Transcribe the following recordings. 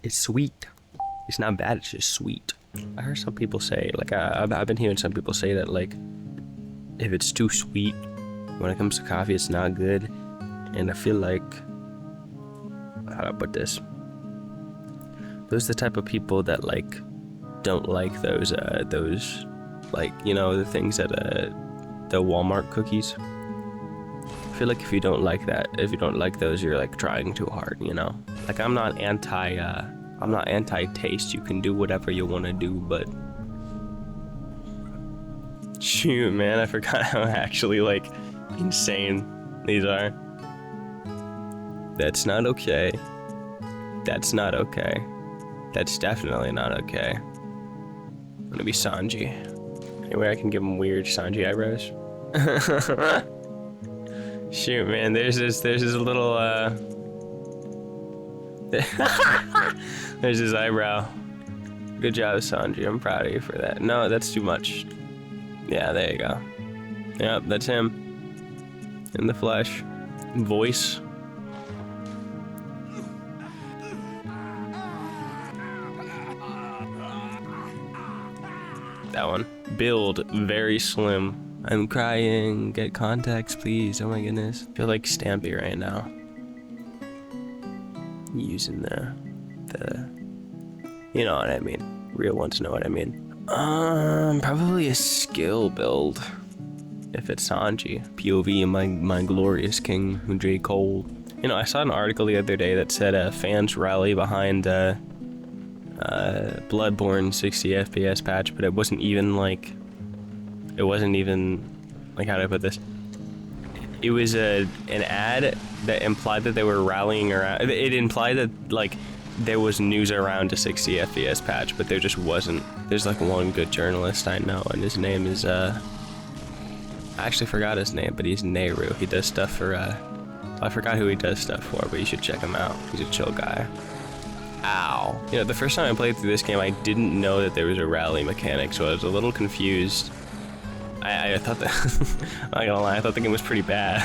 It's sweet. It's not bad, it's just sweet. I heard some people say, like, I've been hearing some people say that, like, if it's too sweet, when it comes to coffee, it's not good. And I feel like, how do I put this? Those are the type of people that, like, don't like those, like, you know, the things that, the Walmart cookies. I feel like if you don't like that, if you don't like those, you're, like, trying too hard, you know? Like, I'm not anti-taste. You can do whatever you want to do, but shoot, man, I forgot how actually, like, insane these are. That's not okay. That's not okay. That's definitely not okay. I'm gonna be Sanji. Anyway, I can give him weird Sanji eyebrows. Shoot, man, there's this little, there's his eyebrow. Good job, Sanji. I'm proud of you for that. No, that's too much. Yeah, there you go. Yep, that's him. In the flesh. Voice. That one. Build, very slim. I'm crying. Get contacts, please. Oh my goodness. I feel like Stampy right now. Using the you know what I mean. Real ones know what I mean. Probably a skill build. If it's Sanji. POV my glorious king, J. Cole. You know, I saw an article the other day that said fans rally behind Bloodborne 60 FPS patch, but it wasn't even like, how do I put this? It was an ad that implied that they were rallying around. It implied that, like, there was news around a 60 FPS patch, but there just wasn't. There's like one good journalist I know, and his name is, I actually forgot his name, but he's Nayru. He does stuff for, I forgot who he does stuff for, but you should check him out. He's a chill guy. Ow. You know, the first time I played through this game, I didn't know that there was a rally mechanic, so I was a little confused. I thought that, I'm not gonna lie, I thought the game was pretty bad.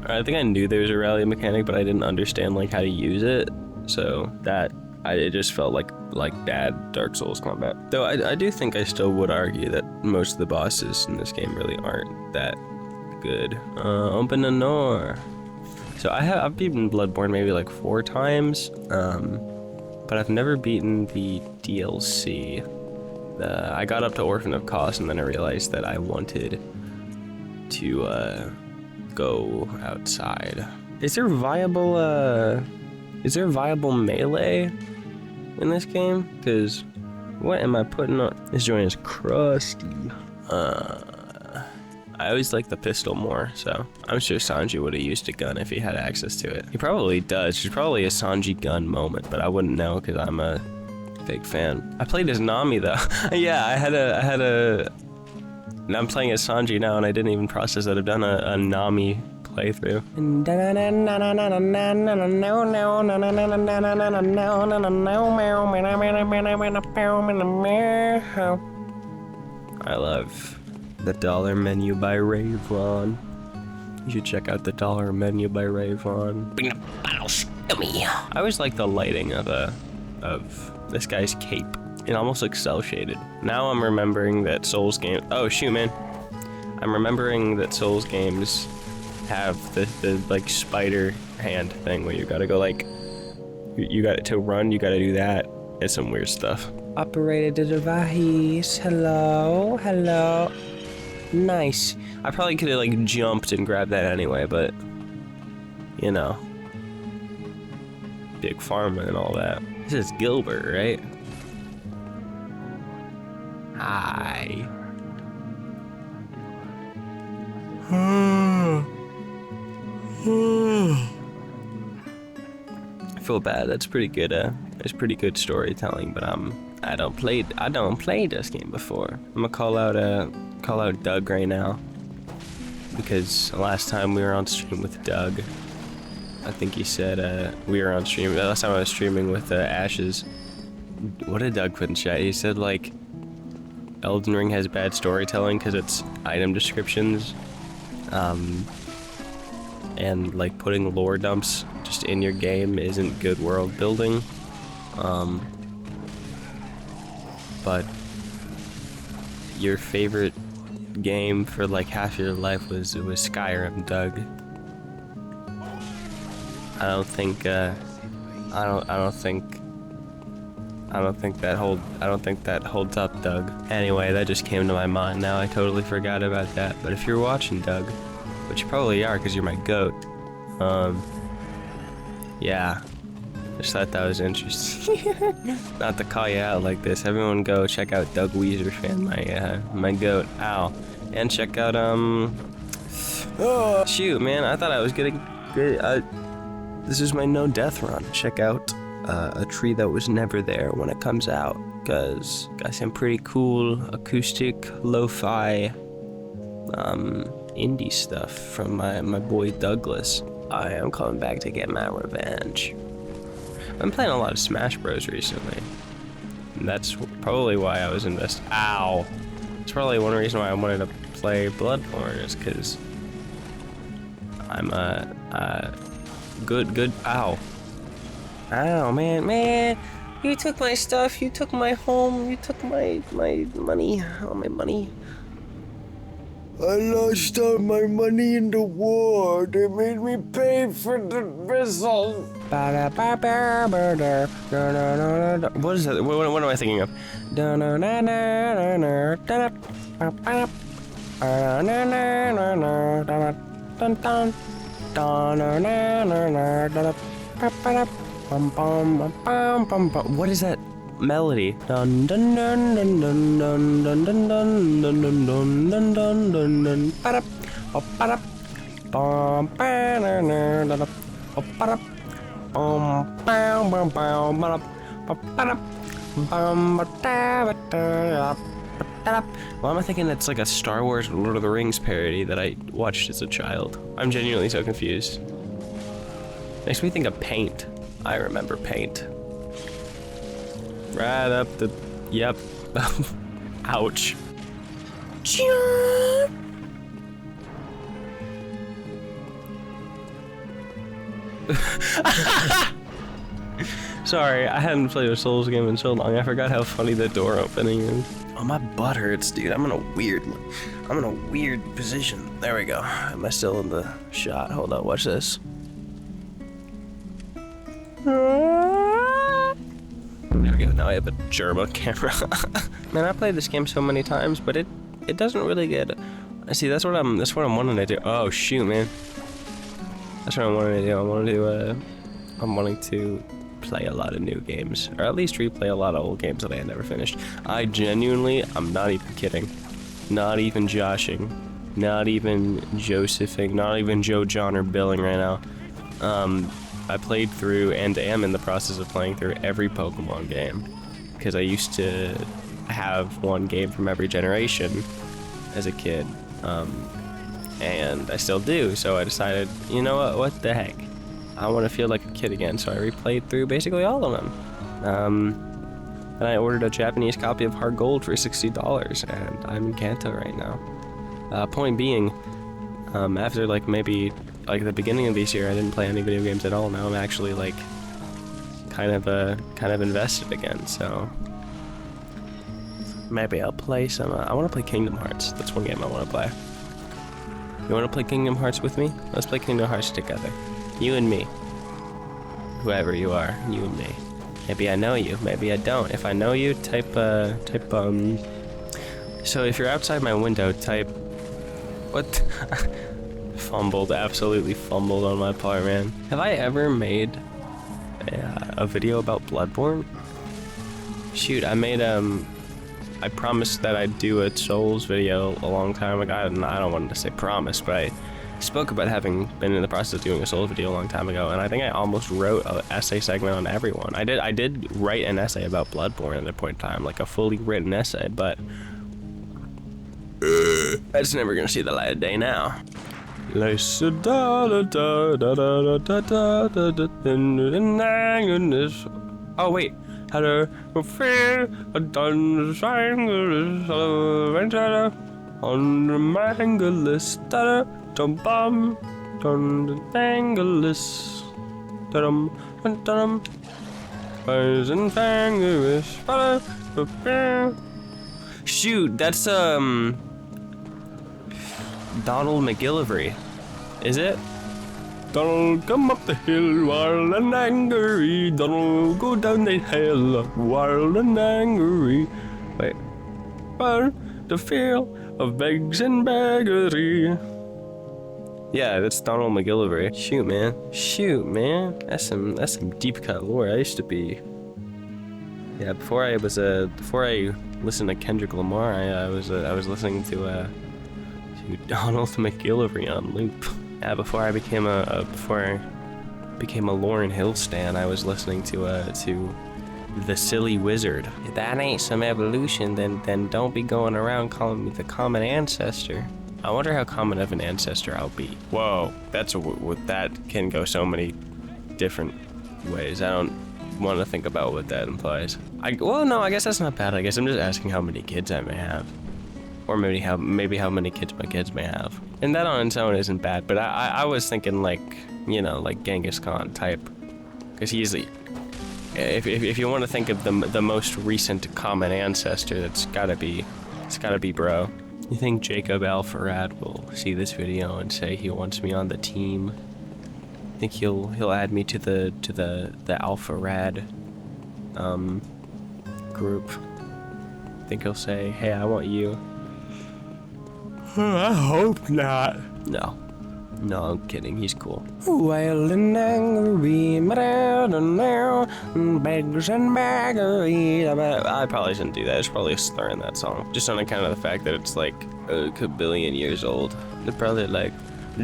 I think I knew there was a rally mechanic, but I didn't understand, like, how to use it. So it just felt like bad Dark Souls combat. Though I do think I still would argue that most of the bosses in this game really aren't that good. Open the door. So I've beaten Bloodborne maybe like 4 times, but I've never beaten the DLC. I got up to Orphan of Kos, and then I realized that I wanted to go outside. Is there viable melee in this game? Because what am I putting on? This joint is crusty. I always like the pistol more, so I'm sure Sanji would have used a gun if he had access to it. He probably does. There's probably a Sanji gun moment, but I wouldn't know because I'm a big fan. I played as Nami though. Yeah, I had a. And I'm playing as Sanji now, and I didn't even process that I've done a Nami playthrough. I love the dollar menu by Rayvon. You should check out the dollar menu by Rayvon. Bring the bottles to me. I always like the lighting of this guy's cape. It almost looks cel shaded. Now I'm remembering that Souls games. Oh shoot, man! I'm remembering that Souls games have the like spider hand thing where you gotta go like, you got to run. You gotta do that. It's some weird stuff. Operated the device. Hello. Nice. I probably could have like jumped and grabbed that anyway, but you know, big pharma and all that. This is Gilbert, right? Hi. I feel bad. That's pretty good. It's pretty good storytelling, but I don't play this game before. I'm gonna call out Doug right now, because last time we were on stream with Doug, I think he said we were on stream. Last time I was streaming with Ashes. What did Doug put in chat? He said like Elden Ring has bad storytelling because it's item descriptions, and like putting lore dumps just in your game isn't good world building. But your favorite game for like half your life was Skyrim, Doug. I don't think that holds up, Doug. Anyway, that just came to my mind now. I totally forgot about that. But if you're watching, Doug, which you probably are because you're my goat, yeah, just thought that was interesting. Not to call you out like this. Everyone go check out Doug Weezer fan, my goat. Ow. And check out, shoot, man, I thought I was getting great. This is my no death run. Check out a tree that was never there when it comes out, cause got some pretty cool acoustic lo-fi indie stuff from my boy Douglas. I am coming back to get my revenge. I've been playing a lot of Smash Bros recently, and that's probably why I was invested. Ow! It's probably one reason why I wanted to play Bloodborne, is because I'm good. Ow! Ow, man! You took my stuff. You took my home. You took my money. All my money. I lost all my money in the war. They made me pay for the vessel. What is that? What am I thinking of? What is that melody? Dun dun dun dun dun dun dun dun dun dun dun dun dun dun dun dun ba-da ba-da bum ba-da ba-da bum bum bum bum ba-da bum ba-da. Why am I thinking it's like a Star Wars Lord of the Rings parody that I watched as a child? I'm genuinely so confused. Makes me think of Paint. I remember Paint. Right up the... Yep. Ouch. Sorry, I hadn't played a Souls game in so long. I forgot how funny the door opening is. Oh, my butt hurts, dude. I'm in a weird position. There we go. Am I still in the shot? Hold on, watch this. There we go. Now I have a Germa camera. Man, I played this game so many times, but it doesn't really get. See, that's what I'm wanting to do. Oh shoot, man. That's what I'm wanting to do. I'm wanting to play a lot of new games, or at least replay a lot of old games that I had never finished. I'm not even kidding, not even joshing, not even Josephing, not even Joe, John, or Billing right now. I played through and am in the process of playing through every Pokemon game, because I used to have one game from every generation as a kid, and I still do, so I decided, you know what the heck, I want to feel like a kid again, so I replayed through basically all of them. And I ordered a Japanese copy of Heart Gold for $60, and I'm in Kanto right now. Point being, after maybe the beginning of this year, I didn't play any video games at all. Now I'm actually kind of invested again. So maybe I'll play some. I want to play Kingdom Hearts. That's one game I want to play. You want to play Kingdom Hearts with me? Let's play Kingdom Hearts together. You and me. Whoever you are, you and me. Maybe I know you, maybe I don't. If I know you, type. So if you're outside my window, type. What? Fumbled, absolutely fumbled on my part, man. Have I ever made a video about Bloodborne? Shoot, I made I promised that I'd do a Souls video a long time ago. I don't want to say promise, but I spoke about having been in the process of doing a Souls video a long time ago, and I think I almost wrote an essay segment on everyone. I did write an essay about Bloodborne at a point in time, like a fully written essay, but it's never gonna see the light of day now. Oh wait, how to feel a done on the mangleless dum bum dun mangleless dum dum Poison fingers. Shoot, that's Donald McGillivray. Is it? Donald, come up the hill wild and angry. Donald, go down the hill wild and angry. Wait. Well, the feel of begs and beggary. Yeah, that's Donald McGillivray. Shoot, man. Shoot, man. That's some deep cut lore. I used to be. Yeah, before I listened to Kendrick Lamar, I was listening to Donald McGillivray on loop. Yeah, before I became a Lauryn Hill stan, I was listening to The Silly Wizard. If that ain't some evolution, then don't be going around calling me the common ancestor. I wonder how common of an ancestor I'll be. Whoa, that can go so many different ways. I don't want to think about what that implies. Well, no, I guess that's not bad. I guess I'm just asking how many kids I may have. Or maybe how many kids my kids may have. And that on its own isn't bad, but I was thinking like Genghis Khan type. Because he's if you want to think of the most recent common ancestor, it's gotta be bro. You think Jacob Alfarad will see this video and say he wants me on the team? Think he'll add me to the Alfarad group? Think he'll say, hey, I want you? I hope not. No, I'm kidding. He's cool. Wild and angry, beggars and baggery. I probably shouldn't do that. There's probably a slur in that song. Just on account of the fact that it's like a kabillion years old. They're probably like,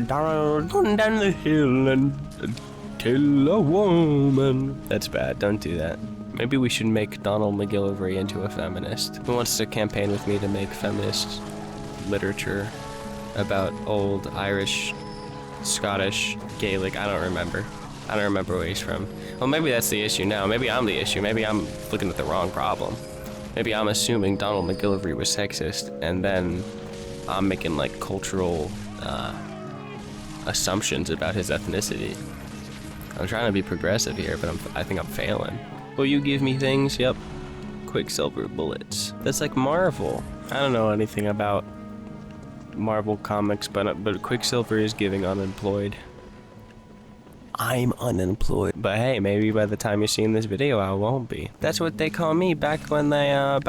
Donald, going down the hill and kill a woman. That's bad. Don't do that. Maybe we should make Donald McGillivray into a feminist. Who wants to campaign with me to make feminist literature about old Irish, Scottish, Gaelic? I don't remember where he's from. Well, maybe that's the issue now. Maybe I'm the issue. Maybe I'm looking at the wrong problem. Maybe I'm assuming Donald McGillivray was sexist, and then I'm making like cultural assumptions about his ethnicity. I'm trying to be progressive here, but I think I'm failing. Will you give me things? Yep. Quicksilver bullets. That's like Marvel. I don't know anything about Marvel comics, but Quicksilver is giving unemployed. I'm unemployed. But hey, maybe by the time you're seeing this video, I won't be. That's what they call me back in And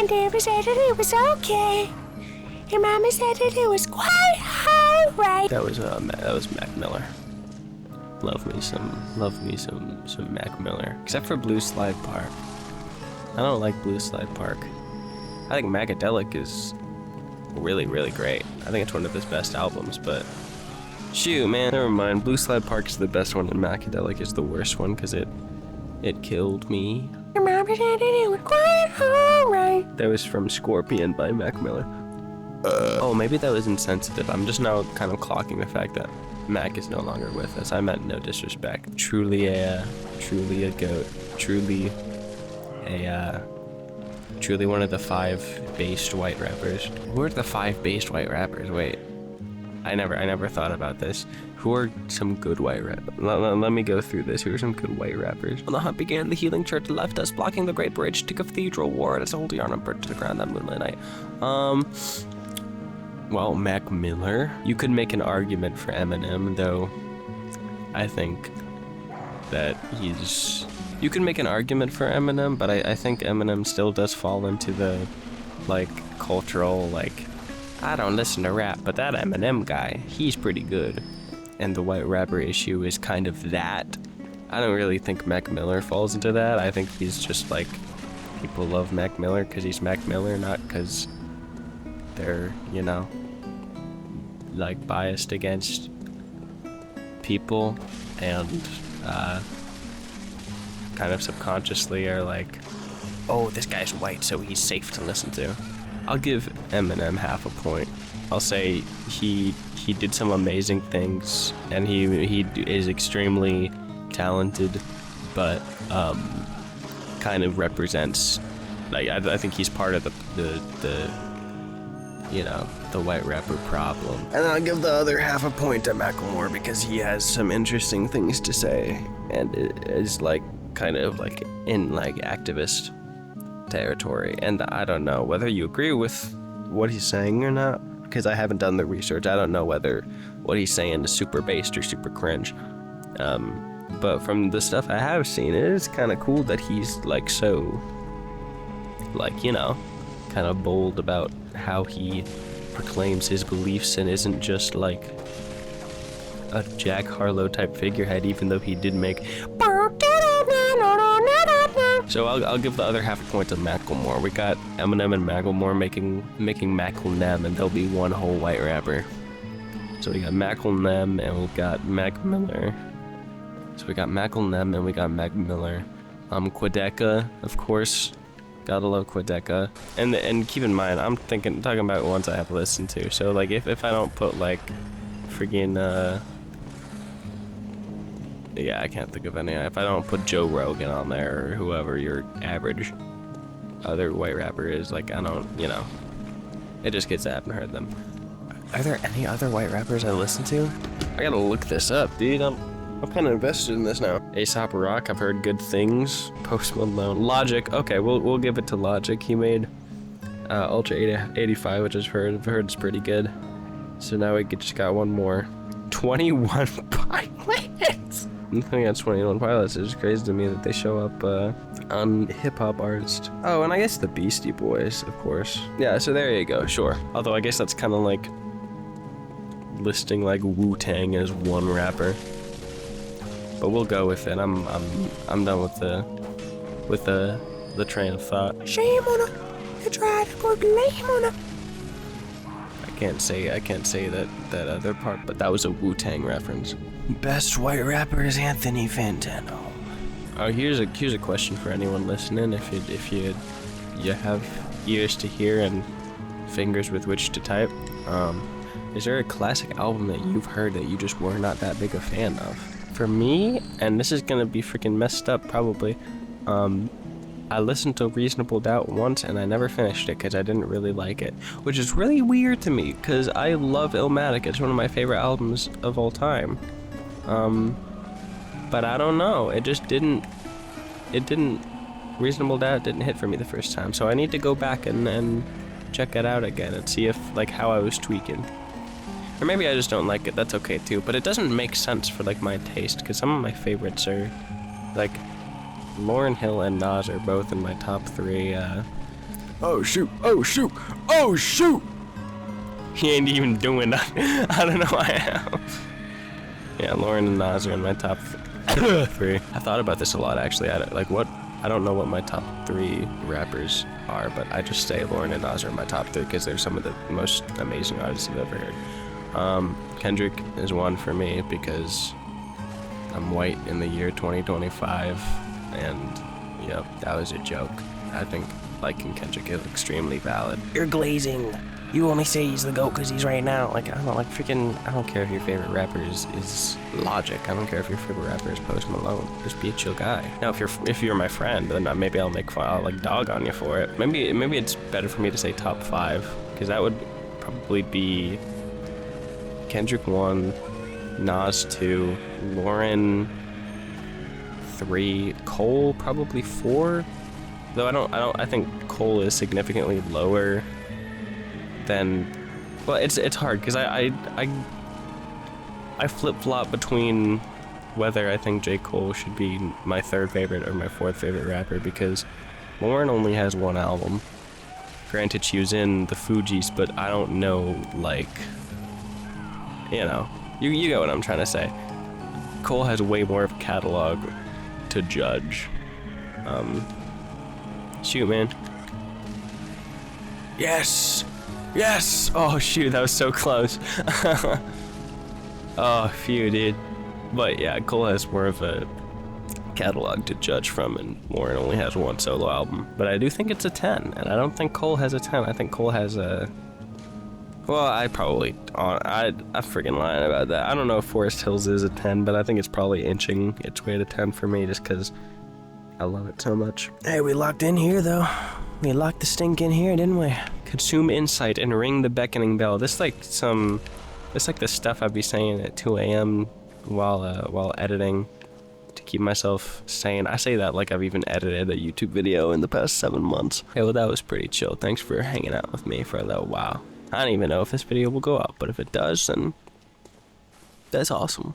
David said that it was okay. Your mama said that it was quite alright. That was Mac Miller. Love me some Mac Miller. Except for Blue Slide Park. I don't like Blue Slide Park. I think Macadelic is really, really great. I think it's one of his best albums, but shoot, man, never mind. Blue Slide Park is the best one, and Macadelic is the worst one because it killed me. Your mama said it was quite alright. That was from Scorpion by Mac Miller. Oh, maybe that was insensitive. I'm just now kind of clocking the fact that Mac is no longer with us. I meant no disrespect. Truly a goat. Truly one of the 5 based white rappers. Who are the 5 based white rappers? Wait, I never thought about this. Who are some good white rappers? Let me go through this. Who are some good white rappers? When the hunt began, the healing church left us, blocking the great bridge to Cathedral Ward as a holy yarn burnt to the ground that moonlit night. Well, Mac Miller. You could make an argument for Eminem, though. I think that you can make an argument for Eminem, but I think Eminem still does fall into the, like, cultural, like, I don't listen to rap, but that Eminem guy, he's pretty good. And the white rapper issue is kind of that. I don't really think Mac Miller falls into that. I think he's just, like, people love Mac Miller because he's Mac Miller, not because they're, like, biased against people and, kind of subconsciously are like, oh, this guy's white, so he's safe to listen to. I'll give Eminem half a point. I'll say he did some amazing things, and he is extremely talented, but kind of represents, like, I think he's part of the you know, the white rapper problem. And I'll give the other half a point to Macklemore because he has some interesting things to say and it is like kind of like in like activist territory. And I don't know whether you agree with what he's saying or not, because I haven't done the research. I don't know whether what he's saying is super based or super cringe. But from the stuff I have seen, it is kind of cool that he's like so, like, you know, kind of bold about how he proclaims his beliefs and isn't just like a Jack Harlow type figurehead, even though he did make. So I'll give the other half a point to Macklemore. We got Eminem and Macklemore making Macklemore, and there'll be one whole white rapper. So we got Macklemore and we got Mac Miller. So we got Macklemore and we got Mac Miller. Quedeca, of course. Gotta love Quedeca. And keep in mind, I'm talking about ones I have listened to. So like if I don't put like friggin' yeah, I can't think of any. If I don't put Joe Rogan on there or whoever your average other white rapper is, like I don't, you know, it just gets I haven't heard them. Are there any other white rappers I listen to? I gotta look this up, dude. I'm kind of invested in this now. A$AP Rock, I've heard good things. Post Malone, Logic. Okay, we'll give it to Logic. He made Ultra 85, which I've heard is pretty good. So now we just got one more. 21 Pilots. I think that's 21 Pilots. It's just crazy to me that they show up on hip hop artists. Oh, and I guess the Beastie Boys, of course. Yeah, so there you go. Sure. Although I guess that's kind of like listing like Wu-Tang as one rapper. But we'll go with it. I'm done with the train of thought. Shame on her. You tried to put blame on her. I can't say that other part, but that was a Wu-Tang reference. Best white rapper is Anthony Fantano. Oh, here's a question for anyone listening. If you have ears to hear and fingers with which to type, is there a classic album that you've heard that you just were not that big a fan of? For me, and this is gonna be freaking messed up probably, I listened to Reasonable Doubt once and I never finished it because I didn't really like it, which is really weird to me because I love Illmatic. It's one of my favorite albums of all time. But I don't know, it didn't, Reasonable Doubt didn't hit for me the first time, so I need to go back and check it out again and see if, like, how I was tweaking. Or maybe I just don't like it, that's okay too, but it doesn't make sense for, like, my taste, because some of my favorites are, like, Lauryn Hill and Nas are both in my top 3, Oh shoot! Oh shoot! Oh shoot! He ain't even doing that. I don't know why I am. Yeah, Lauryn and Nas are in my top 3. I thought about this a lot, actually. I don't know what my top 3 rappers are, but I just say Lauryn and Nas are in my top 3 because they're some of the most amazing artists I've ever heard. Kendrick is one for me because I'm white in the year 2025, and yep, that was a joke. I think liking Kendrick is extremely valid. You're glazing. You only say he's the GOAT because he's right now. Like, I don't care if your favorite rapper is Logic. I don't care if your favorite rapper is Post Malone. Just be a chill guy. Now, if you're my friend, then maybe I'll make fun. I'll like dog on you for it. Maybe it's better for me to say top 5 because that would probably be Kendrick 1, Nas 2, Lauryn 3, Cole probably 4. Though I think Cole is significantly lower than, well, it's hard because I flip-flop between whether I think J. Cole should be my 3rd favorite or my 4th favorite rapper because Lauryn only has one album. Granted, she was in the Fugees, but I don't know, like, you know, you get what I'm trying to say. Cole has way more of a catalog to judge. Shoot, man. Yes! Yes! Oh, shoot, that was so close. Oh, phew, dude. But yeah, Cole has more of a catalog to judge from, and Lauryn only has one solo album. But I do think it's a 10, and I don't think Cole has a 10. I think Cole has a... Well, I'm freaking lying about that. I don't know if Forest Hills is a 10, but I think it's probably inching its way to 10 for me just because I love it so much. Hey, we locked in here, though. We locked the stink in here, didn't we? Consume insight and ring the beckoning bell. This like the stuff I'd be saying at 2 a.m. while editing to keep myself sane. I say that like I've even edited a YouTube video in the past 7 months. Okay, well that was pretty chill. Thanks for hanging out with me for a little while. I don't even know if this video will go up, but if it does, then that's awesome.